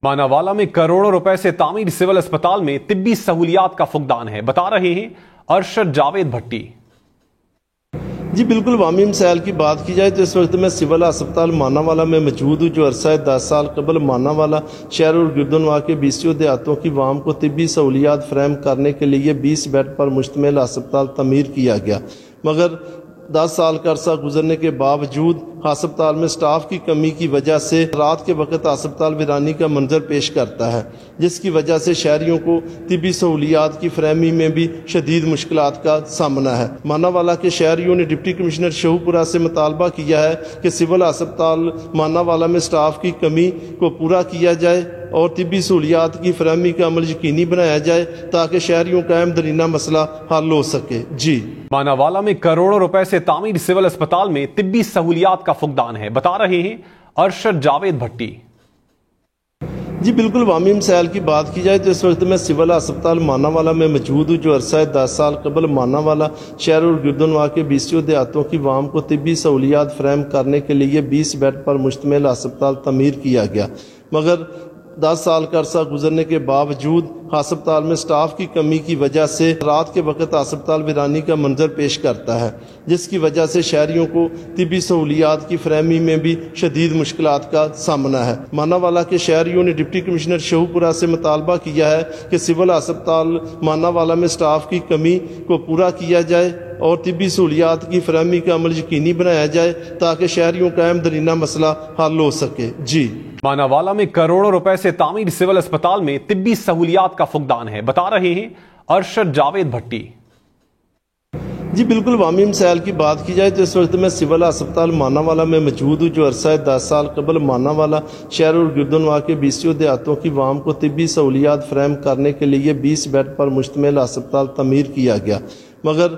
ماناوالا میں کروڑوں روپے سے تعمیر سول اسپتال میں طبی سہولیات کا فقدان ہے، بتا رہے ہیں ارشد جاوید بھٹی۔ جی بالکل، عوامی مسائل کی بات کی جائے تو اس وقت میں سول ہسپتال ماناوالا میں موجود ہوں، جو عرصہ 10 سال قبل ماناوالا شہر اور گردنواں کے 20 دیہاتوں کی عوام کو طبی سہولیات فراہم کرنے کے لیے 20 بیڈ پر مشتمل ہسپتال تعمیر کیا گیا، مگر 10 سال کا عرصہ گزرنے کے باوجود ہسپتال میں سٹاف کی کمی کی وجہ سے رات کے وقت ہسپتال ویرانی کا منظر پیش کرتا ہے، جس کی وجہ سے شہریوں کو طبی سہولیات کی فراہمی میں بھی شدید مشکلات کا سامنا ہے۔ ماناوالا کے شہریوں نے ڈپٹی کمشنر شہوپورہ سے مطالبہ کیا ہے کہ سول ہسپتال ماناوالا میں سٹاف کی کمی کو پورا کیا جائے اور طبی سہولیات کی فراہمی کا عمل یقینی بنایا جائے تاکہ شہریوں کا اہم ترین مسئلہ حل ہو سکے۔ جی ماناوالا میں کروڑوں روپے سے تعمیر سول اسپتال میں طبی سہولیات کا فقدان ہے، بتا رہے ہیں ارشد جاوید بھٹی۔ جی بالکل، عوامی مسائل کی بات کی جائے تو اس وقت میں سول ہسپتال ماناوالا میں موجود ہوں، جو عرصہ 10 سال قبل ماناوالا شہر اور گردنواں کے 20 دیہاتوں کی عوام کو طبی سہولیات فراہم کرنے کے لیے 20 بیڈ پر مشتمل ہسپتال تعمیر کیا گیا، مگر 10 سال کا عرصہ گزرنے کے باوجود ہسپتال میں سٹاف کی کمی کی وجہ سے رات کے وقت ہسپتال ویرانی کا منظر پیش کرتا ہے، جس کی وجہ سے شہریوں کو طبی سہولیات کی فراہمی میں بھی شدید مشکلات کا سامنا ہے۔ ماناوالا کے شہریوں نے ڈپٹی کمشنر شہوپورہ سے مطالبہ کیا ہے کہ سول ہسپتال ماناوالا میں سٹاف کی کمی کو پورا کیا جائے اور طبی سہولیات کی فراہمی کا عمل یقینی بنایا جائے تاکہ شہریوں کا اہم ترین مسئلہ حل ہو سکے۔ جی ماناوالا میں کروڑوں روپے سے تعمیر سول اسپتال میں طبی سہولیات کا فقدان ہے، بتا رہے ہیں ارشد جاوید بھٹی۔ جی بالکل، عوامی مسائل کی بات کی جائے تو اس وقت میں سول ہسپتال ماناوالا میں موجود ہوں، جو عرصہ 10 سال قبل ماناوالا شہر اور گردنواں کے 20 دیہاتوں کی عوام کو طبی سہولیات فراہم کرنے کے لیے 20 بیڈ پر مشتمل ہسپتال تعمیر کیا گیا، مگر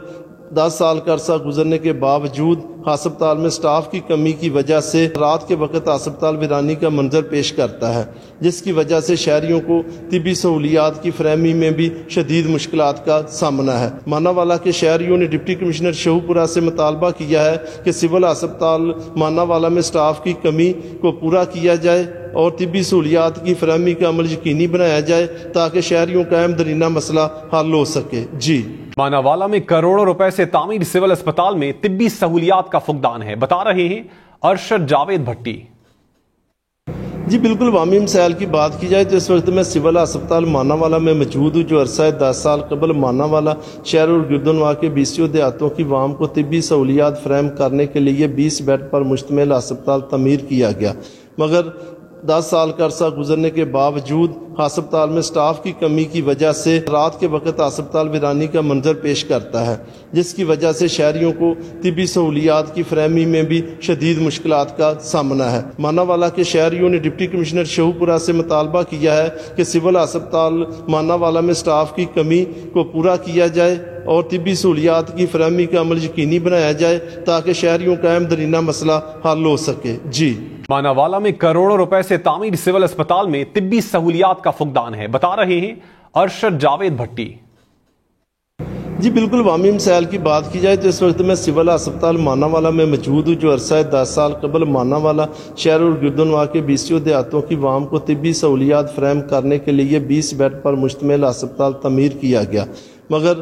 10 سال کا عرصہ گزرنے کے باوجود ہسپتال میں سٹاف کی کمی کی وجہ سے رات کے وقت ہسپتال ویرانی کا منظر پیش کرتا ہے، جس کی وجہ سے شہریوں کو طبی سہولیات کی فراہمی میں بھی شدید مشکلات کا سامنا ہے۔ ماناوالا کے شہریوں نے ڈپٹی کمشنر شہوپورہ سے مطالبہ کیا ہے کہ سول ہسپتال ماناوالا میں سٹاف کی کمی کو پورا کیا جائے اور طبی سہولیات کی فراہمی کا عمل یقینی بنایا جائے تاکہ شہریوں کا اہم ترین مسئلہ حل ہو سکے۔ جی ماناوالا میں کروڑوں روپے سے تعمیر سول اسپتال میں طبی سہولیات کا فقدان ہے، بتا رہے ہیں ارشد جاوید بھٹی۔ جی بالکل، عوامی مسائل کی بات کی جائے تو اس وقت میں سول ہسپتال ماناوالا میں موجود ہوں، جو عرصہ 10 سال قبل ماناوالا شہر اور گردنواں کے 20 دیہاتوں کی عوام کو طبی سہولیات فراہم کرنے کے لیے 20 بیڈ پر مشتمل ہسپتال تعمیر کیا گیا، مگر 10 سال کا عرصہ گزرنے کے باوجود ہسپتال میں سٹاف کی کمی کی وجہ سے رات کے وقت ہسپتال ویرانی کا منظر پیش کرتا ہے، جس کی وجہ سے شہریوں کو طبی سہولیات کی فراہمی میں بھی شدید مشکلات کا سامنا ہے۔ ماناوالا کے شہریوں نے ڈپٹی کمشنر شہوپورہ سے مطالبہ کیا ہے کہ سول ہسپتال ماناوالا میں سٹاف کی کمی کو پورا کیا جائے اور طبی سہولیات کی فراہمی کا عمل یقینی بنایا جائے تاکہ شہریوں کا اہم ترین مسئلہ حل ہو سکے۔ جی ماناوالا میں کروڑوں روپے سے تعمیر سول اسپتال میں طبی سہولیات کا فقدان ہے، بتا رہے ہیں ارشد جاوید بھٹی۔ جی بالکل، عوامی مسائل کی بات کی جائے تو اس وقت میں سول ہسپتال ماناوالا میں موجود ہوں، جو عرصہ 10 سال قبل ماناوالا شہر اور گردنواں کے 20 دیہاتوں کی عوام کو طبی سہولیات فراہم کرنے کے لیے 20 بیڈ پر مشتمل ہسپتال تعمیر کیا گیا، مگر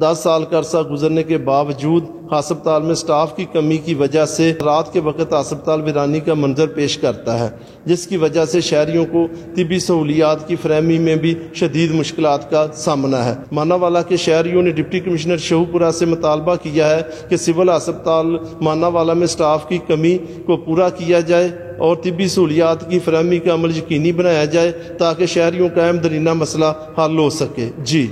10 سال کا عرصہ گزرنے کے باوجود ہسپتال میں سٹاف کی کمی کی وجہ سے رات کے وقت ہسپتال ویرانی کا منظر پیش کرتا ہے، جس کی وجہ سے شہریوں کو طبی سہولیات کی فراہمی میں بھی شدید مشکلات کا سامنا ہے۔ ماناوالا کے شہریوں نے ڈپٹی کمشنر شہوپورہ سے مطالبہ کیا ہے کہ سول ہسپتال ماناوالا میں سٹاف کی کمی کو پورا کیا جائے اور طبی سہولیات کی فراہمی کا عمل یقینی بنایا جائے تاکہ شہریوں کا اہم ترین مسئلہ حل ہو سکے۔ جی